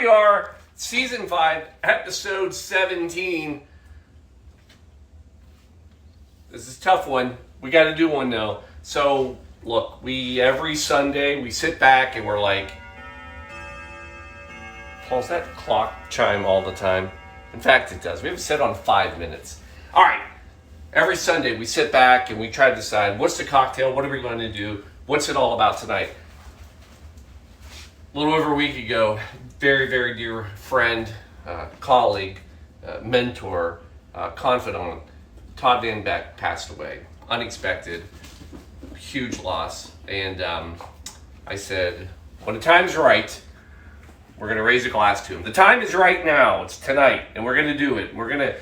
we are, season 5, episode 17. This is a tough one. We got to do one though. So look, every Sunday we sit back and we're like, Paul's that clock chime all the time? In fact, it does. We have it set on 5 minutes. All right. Every Sunday we sit back and we try to decide what's the cocktail, what are we going to do, what's it all about tonight. A little over a week ago, very, very dear friend, colleague, mentor, confidant, Todd Van Beck passed away. Unexpected, huge loss. And I said, when the time's right, we're going to raise a glass to him. The time is right now. It's tonight, and we're going to do it. We're going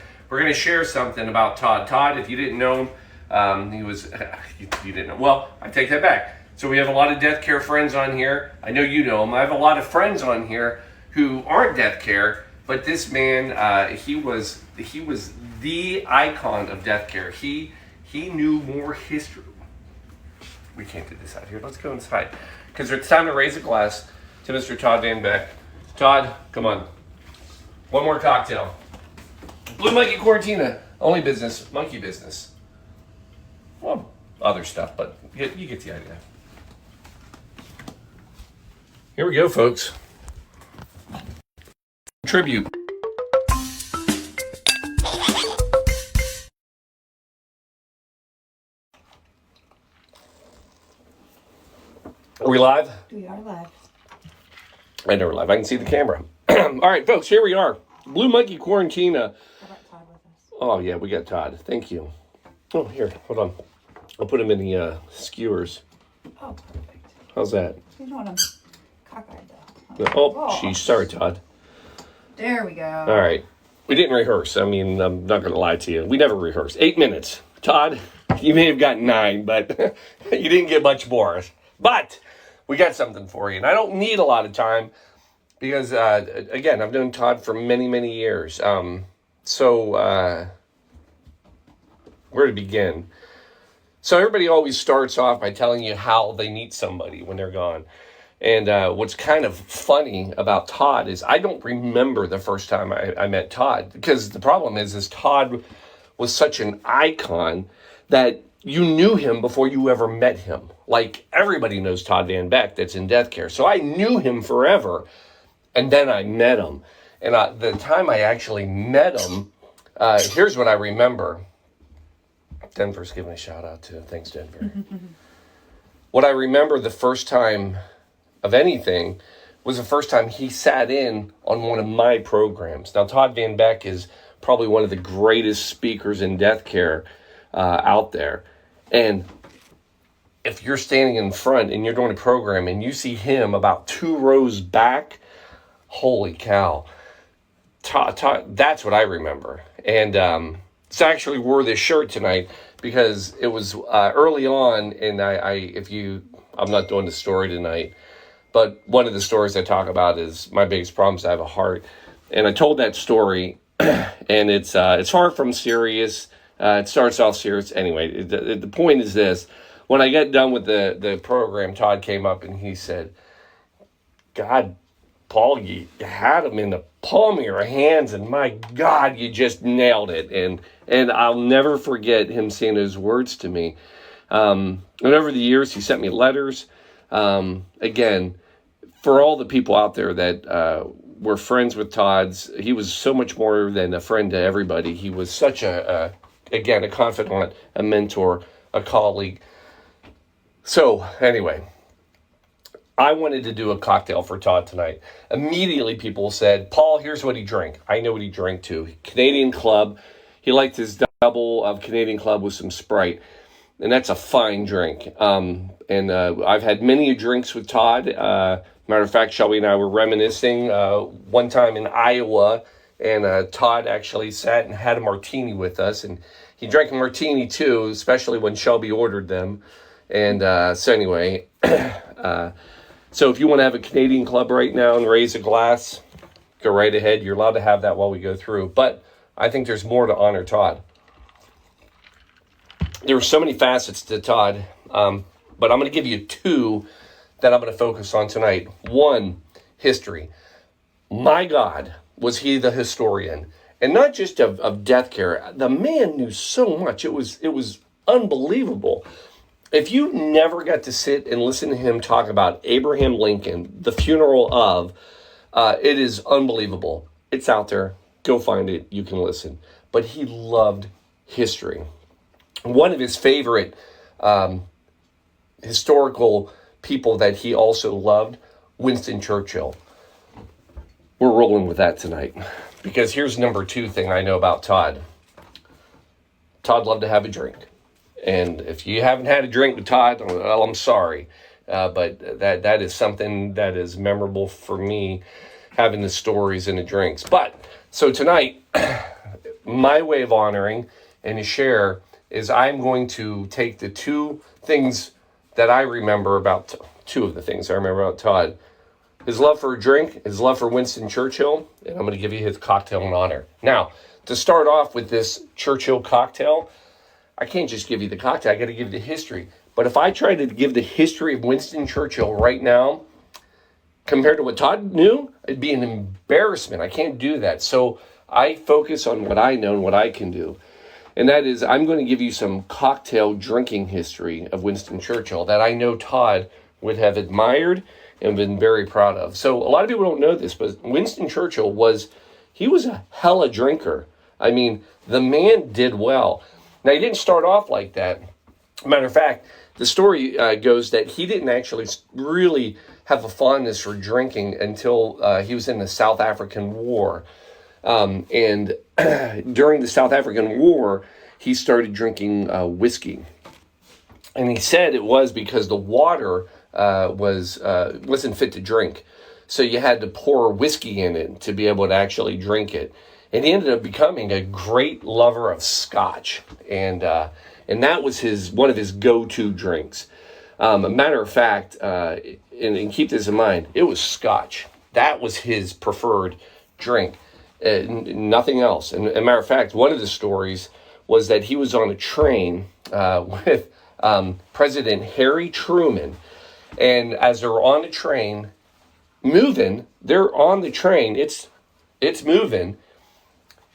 to share something about Todd. Todd, if you didn't know him, you didn't know. Well, I take that back. So we have a lot of death care friends on here. I know you know him. I have a lot of friends on here who aren't death care, but this man, he was the icon of death care. He knew more history. We can't do this out here. Let's go inside, because it's time to raise a glass to Mr. Todd Van Beck. Todd, come on. One more cocktail. Blue Monkey Quarantina. Only business, monkey business. Well, other stuff, but you get the idea. Here we go, folks. Tribute. Are we live? We are live. I know we're live. I can see the camera. All right, folks, here we are. Blue Monkey Quarantina. How about Todd with us? Oh, yeah, we got Todd. Thank you. Oh, here, hold on. I'll put him in the skewers. Oh, perfect. How's that? You don't want him cockeyed though. Oh, geez. Sorry, Todd. There we go. All right. We didn't rehearse. I mean, I'm not going to lie to you. We never rehearsed. 8 minutes. Todd, you may have gotten 9, but you didn't get much more. But we got something for you. And I don't need a lot of time because, again, I've known Todd for many, many years. Where to begin? So everybody always starts off by telling you how they meet somebody when they're gone. And what's kind of funny about Todd is I don't remember the first time I met Todd, because the problem is Todd was such an icon that you knew him before you ever met him. Like, everybody knows Todd Van Beck that's in death care. So I knew him forever, and then I met him. And the time I actually met him, here's what I remember. Denver's giving a shout out to. Thanks, Denver. What I remember the first time of anything was the first time he sat in on one of my programs. Now, Todd Van Beck is probably one of the greatest speakers in death care out there. And if you're standing in front and you're doing a program and you see him about 2 rows back, holy cow. Todd, that's what I remember. And it's actually wore this shirt tonight because it was early on, and I'm not doing the story tonight, but one of the stories I talk about is my biggest problem is I have a heart. And I told that story, and it's far from serious. It starts off serious. Anyway, the point is this. When I got done with the program, Todd came up and he said, God, Paul, you had him in the palm of your hands, and my God, you just nailed it. And I'll never forget him saying those words to me. And over the years, he sent me letters. Again, for all the people out there that were friends with Todd's, he was so much more than a friend to everybody. He was such a confidant, a mentor, a colleague. So anyway, I wanted to do a cocktail for Todd tonight. Immediately people said, Paul, here's what he drank. I know what he drank too. Canadian Club. He liked his double of Canadian Club with some Sprite. And that's a fine drink. I've had many drinks with Todd. Matter of fact, Shelby and I were reminiscing one time in Iowa, and Todd actually sat and had a martini with us. And he drank a martini too, especially when Shelby ordered them. And so anyway, so if you want to have a Canadian Club right now and raise a glass, go right ahead. You're allowed to have that while we go through. But I think there's more to honor Todd. There were so many facets to Todd, but I'm going to give you 2 that I'm going to focus on tonight. 1, history. my God, was he the historian. And not just of deathcare. The man knew so much. It was unbelievable. If you never got to sit and listen to him talk about Abraham Lincoln, the funeral of, it is unbelievable. It's out there. Go find it. You can listen. But he loved history. One of his favorite historical people that he also loved, Winston Churchill. We're rolling with that tonight. Because here's number 2 thing I know about Todd. Todd loved to have a drink. And if you haven't had a drink with Todd, well, I'm sorry. But that is something that is memorable for me, having the stories and the drinks. But, so tonight, my way of honoring and to share is I'm going to take the 2 things that I remember about, 2 of the things I remember about Todd. His love for a drink, his love for Winston Churchill, and I'm going to give you his cocktail in honor. Now, to start off with this Churchill cocktail, I can't just give you the cocktail, I got to give you the history. But if I try to give the history of Winston Churchill right now, compared to what Todd knew, it'd be an embarrassment. I can't do that. So I focus on what I know and what I can do. And that is, I'm going to give you some cocktail drinking history of Winston Churchill that I know Todd would have admired and been very proud of. So a lot of people don't know this, but Winston Churchill was a hella drinker. I mean, the man did well. Now, he didn't start off like that. Matter of fact, the story goes that he didn't actually really have a fondness for drinking until he was in the South African War. And during the South African War, he started drinking whiskey. And he said it was because the water wasn't fit to drink. So you had to pour whiskey in it to be able to actually drink it. And he ended up becoming a great lover of Scotch. And that was one of his go-to drinks. A matter of fact, and keep this in mind, it was Scotch. That was his preferred drink. Nothing else. And a matter of fact, one of the stories was that he was on a train with President Harry Truman. And as they're on the train, moving, they're on the train, it's moving.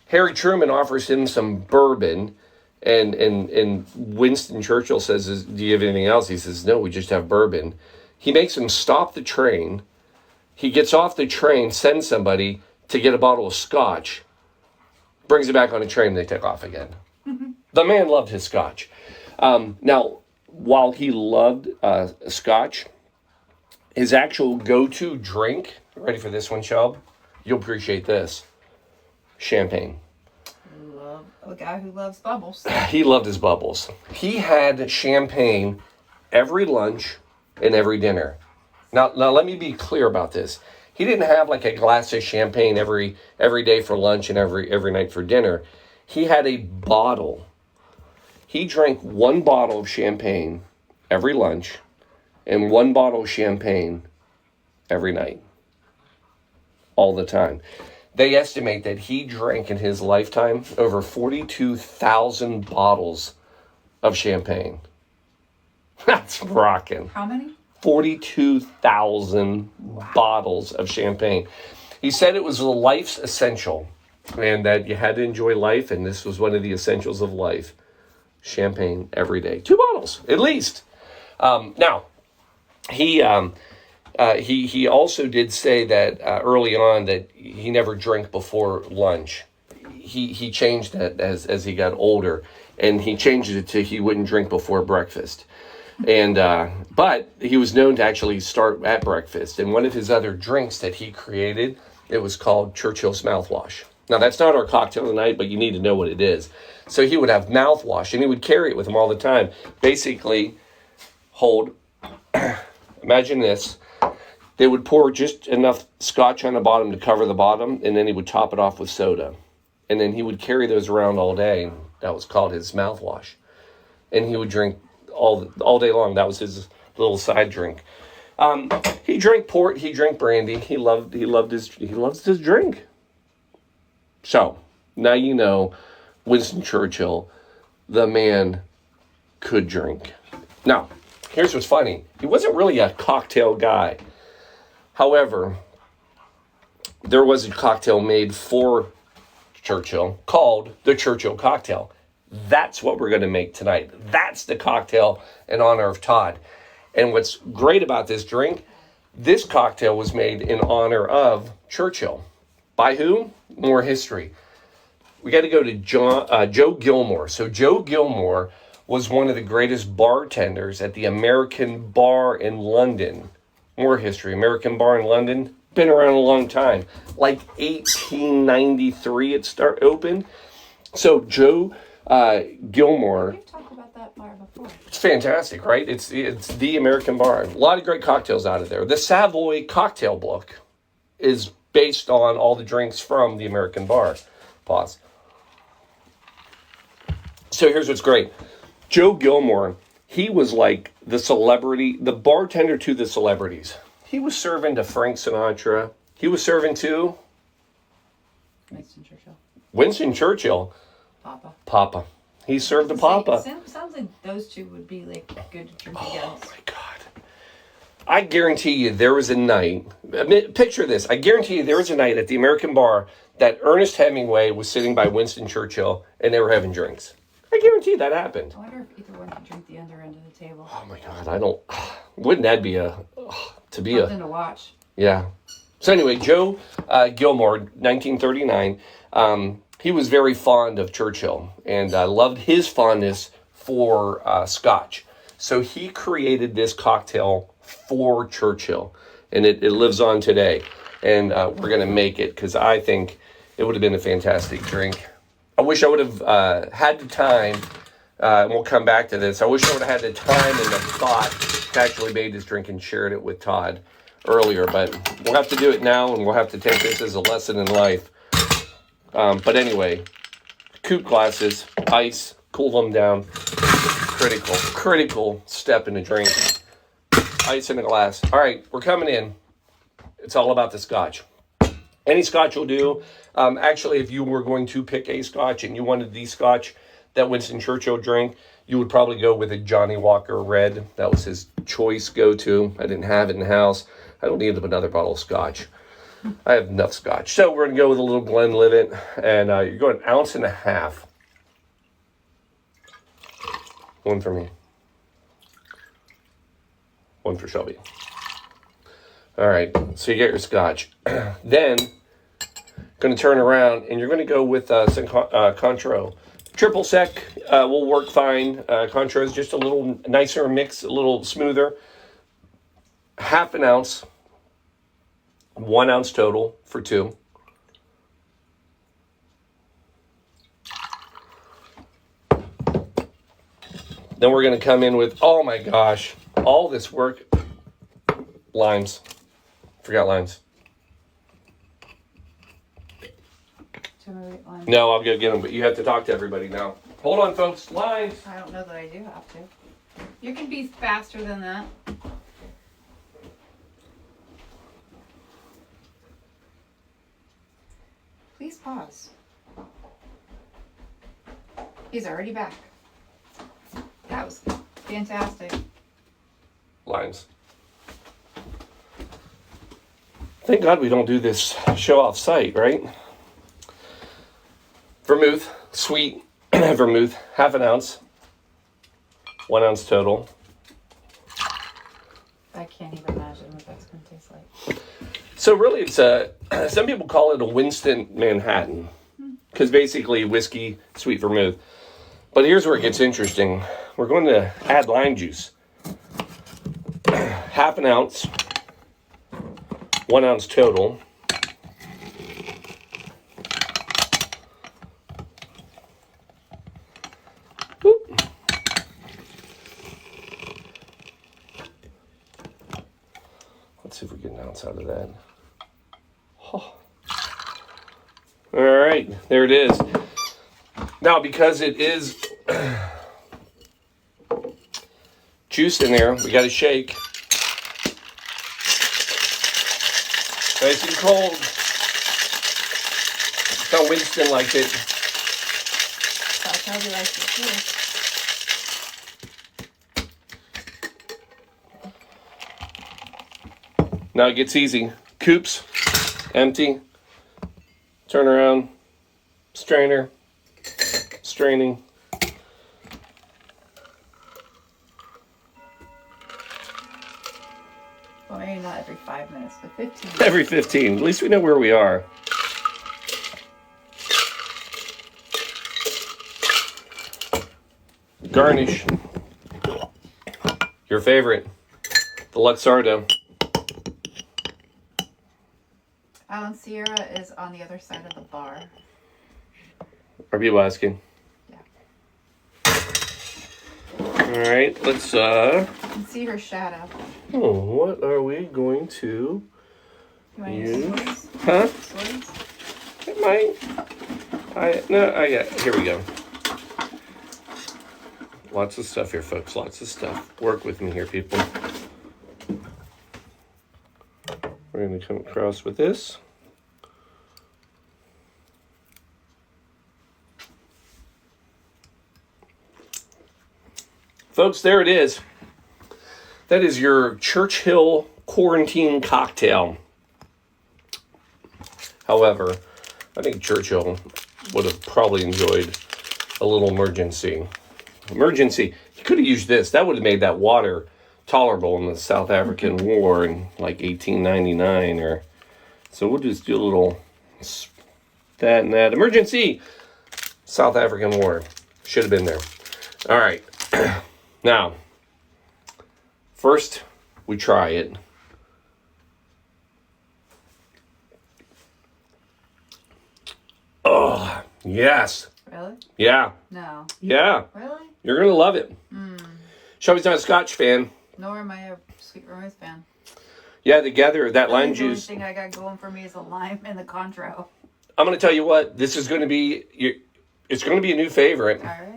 Harry Truman offers him some bourbon, and Winston Churchill says, do you have anything else? He says, no, we just have bourbon. He makes him stop the train. He gets off the train, sends somebody to get a bottle of Scotch, brings it back on the train, and they take off again. Mm-hmm. The man loved his Scotch. Now, while he loved Scotch, his actual go-to drink, ready for this one, Shelb? You'll appreciate this. Champagne. Love a guy who loves bubbles. He loved his bubbles. He had champagne every lunch and every dinner. Now let me be clear about this. He didn't have like a glass of champagne every day for lunch and every night for dinner. He had a bottle. He drank 1 bottle of champagne every lunch and 1 bottle of champagne every night. All the time. They estimate that he drank in his lifetime over 42,000 bottles of champagne. That's rocking. How many? 42,000 bottles of champagne. He said it was life's essential and that you had to enjoy life, and this was one of the essentials of life. Champagne every day. 2 bottles, at least. Now, he also did say that early on that he never drank before lunch. He changed that as he got older, and he changed it to he wouldn't drink before breakfast. And but he was known to actually start at breakfast. And one of his other drinks that he created, it was called Churchill's mouthwash. Now, that's not our cocktail tonight, but you need to know what it is. So he would have mouthwash, and he would carry it with him all the time. Basically, imagine this. They would pour just enough Scotch on the bottom to cover the bottom, and then he would top it off with soda. And then he would carry those around all day. That was called his mouthwash. And he would drink all day long. That was his little side drink. He drank port. He drank brandy. He loves his drink. So now you know Winston Churchill, the man, could drink. Now, here's what's funny. He wasn't really a cocktail guy. However, there was a cocktail made for Churchill called the Churchill cocktail. That's what we're going to make tonight. That's the cocktail in honor of Todd. And what's great about this drink, this cocktail was made in honor of Churchill. By who? More history. We got to go to Joe Gilmore. So Joe Gilmore was one of the greatest bartenders at the American Bar in London. More history. American Bar in London, been around a long time. Like 1893 it opened. So Joe Gilmore. We've talked about that bar before. It's fantastic, right? It's the American Bar. A lot of great cocktails out of there. The Savoy cocktail book is based on all the drinks from the American Bar. Pause. So here's what's great. Joe Gilmore, he was like the celebrity, the bartender to the celebrities. He was serving to Frank Sinatra. He was serving to Winston Churchill. Winston Churchill. Papa. He served to Papa. Sounds like those two would be like good to drink together. Oh my God. I guarantee you there was a night, picture this, I guarantee you there was a night at the American Bar that Ernest Hemingway was sitting by Winston Churchill and they were having drinks. I guarantee that happened. I wonder if either one could drink the under end of the table. Oh my God, wouldn't that be something to watch. Yeah. So anyway, Joe Gilmore, 1939, he was very fond of Churchill and loved his fondness for Scotch. So he created this cocktail for Churchill, and it lives on today. And we're going to make it because I think it would have been a fantastic drink. I wish I would have had the time, and we'll come back to this. I wish I would have had the time and the thought to actually made this drink and shared it with Todd earlier. But we'll have to do it now, and we'll have to take this as a lesson in life. But anyway, coupe glasses, ice, cool them down. Critical step in a drink. Ice in a glass. All right, we're coming in. It's all about the Scotch. Any Scotch will do. Actually, if you were going to pick a Scotch and you wanted the Scotch that Winston Churchill drank, you would probably go with a Johnny Walker Red. That was his choice go-to. I didn't have it in the house. I don't need another bottle of Scotch. I have enough Scotch. So we're going to go with a little Glenlivet, and you're going 1.5 ounces. One for me. One for Shelby. All right, so you get your Scotch. Then, going to turn around, and you're going to go with some Cointreau. Triple sec will work fine. Cointreau is just a little nicer mix, a little smoother. 1/2 ounce. 1 ounce total for 2. Then we're going to come in with, oh my gosh, all this work. Limes. Forgot limes. No, I'll go get them, but you have to talk to everybody now. Hold on, folks. Limes. I don't know that I do have to. You can be faster than that. Please pause. He's already back. That was fantastic. Limes. Thank God we don't do this show off site, right? Vermouth, sweet vermouth, 1/2 ounce. 1 ounce total. I can't even imagine what that's going to taste like. So really it's some people call it a Winston Manhattan. Because basically whiskey, sweet vermouth. But here's where it gets interesting. We're going to add lime juice. 1/2 ounce. 1 ounce total. Whoop. Let's see if we get an ounce out of that. Oh. All right, there it is. Now, because it is juice in there, we got to shake. Nice and cold. That's how Winston liked it. That's how he likes it too. Now it gets easy. Coupes, empty. Turn around. Strainer. Straining. Well, maybe not every 5 minutes, but 15. Every 15. At least we know where we are. Garnish. Your favorite. The Luxardo. Alan Sierra is on the other side of the bar. Are people asking? Yeah. All right, let's, You can see her shadow. Oh, what are we going to You want to use? use swords? Huh? Swords? It might. Here we go. Lots of stuff here, folks. Lots of stuff. Work with me here, people. We're going to come across with this. Folks, there it is. That is your Churchill quarantine cocktail. However, I think Churchill would have probably enjoyed a little emergency. He could have used this. That would have made that water tolerable in the South African War in like 1899 or so. We'll just do a little that and that. Emergency! South African War. Should have been there. All right. Now, first we try it. Oh, yes. Really? Yeah. No. Yeah. Really? You're going to love it. Shelby's not a Scotch fan. Nor am I a Sweet Vermouth fan. Yeah, together, that lime The only juice. thing I got going for me is the lime and the Cointreau. I'm going to tell you what, this is going to be, it's going to be a new favorite. All right.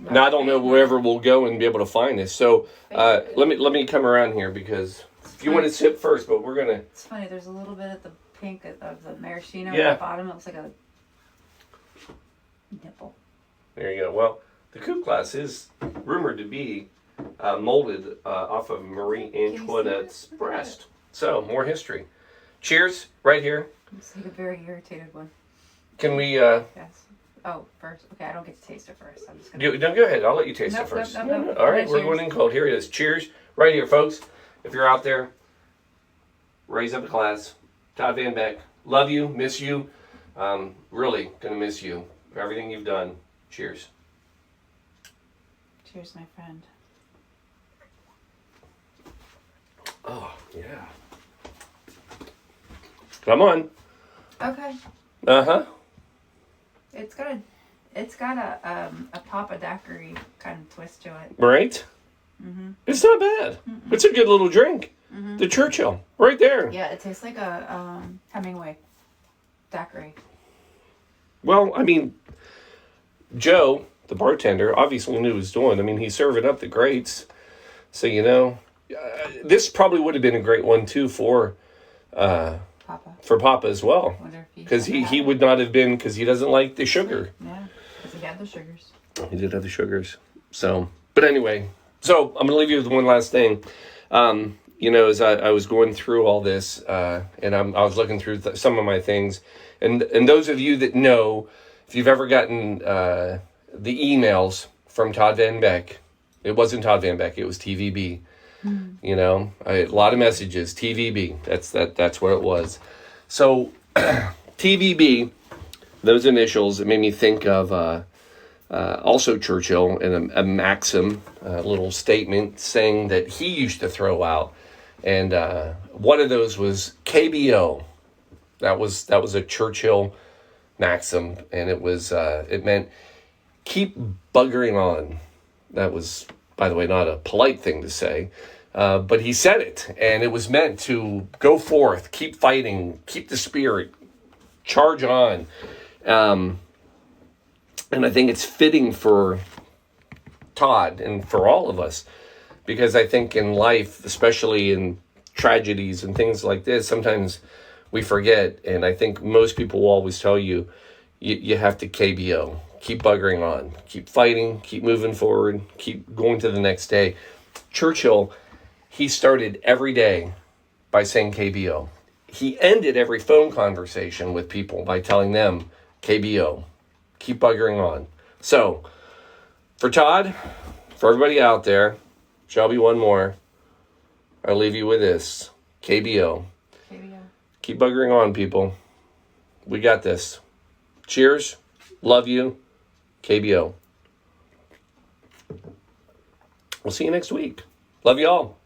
Now, I don't know wherever we'll go and be able to find this. So let me come around here because if you want to sip first, but we're going to. It's funny, there's a little bit of the pink of the maraschino Yeah. at the bottom. It looks like a nipple. There you go. Well, the coupe glass is rumored to be molded off of Marie Antoinette's breast. So, more history. Cheers, right here. It's like a very irritated one. Can we... Yes. Oh, first. Okay, I don't get to taste it first. I'm just gonna... No, go ahead. I'll let you taste it first. Nope. All right, we're Cheers. going in cold. Here it is. Cheers. Right here, folks. If you're out there, raise up a glass. Todd Van Beck. Love you. Miss you. Really going to miss you for everything you've done. Cheers. Cheers, my friend. Oh, yeah. Come on. Okay. Uh-huh. It's got a Papa Daiquiri kind of twist to it. Right? Mm-hmm. It's not bad. Mm-mm. It's a good little drink. Mm-hmm. The Churchill. Right there. Yeah, it tastes like a Hemingway Daiquiri. Well, I mean, Joe, the bartender, obviously knew what he was doing. I mean, he's serving up the greats. So, this probably would have been a great one, too, for Papa as well. Because he would not have been, because he doesn't like the sugar. Yeah, because he had the sugars. He did have the sugars. So, but anyway, so I'm going to leave you with one last thing. As I was going through all this, and I was looking through some of my things, and those of you that know, if you've ever gotten the emails from Todd Van Beck, it wasn't Todd Van Beck, it was TVB. A lot of messages, TVB. That's what it was. So TVB, those initials, it made me think of also Churchill and a maxim, a little statement saying that he used to throw out. And one of those was KBO. That was a Churchill maxim, and it meant keep buggering on. That was, by the way, not a polite thing to say, but he said it, and it was meant to go forth, keep fighting, keep the spirit, charge on. And I think it's fitting for Todd and for all of us, because I think in life, especially in tragedies and things like this, sometimes we forget. And I think most people will always tell you, you have to KBO, keep buggering on, keep fighting, keep moving forward, keep going to the next day. Churchill, he started every day by saying KBO. he ended every phone conversation with people by telling them, KBO, keep buggering on. So, for Todd, for everybody out there, Shelby, one more. I'll leave you with this. KBO. KBO. Keep buggering on, people. We got this. Cheers. Love you. KBO. We'll see you next week. Love you all.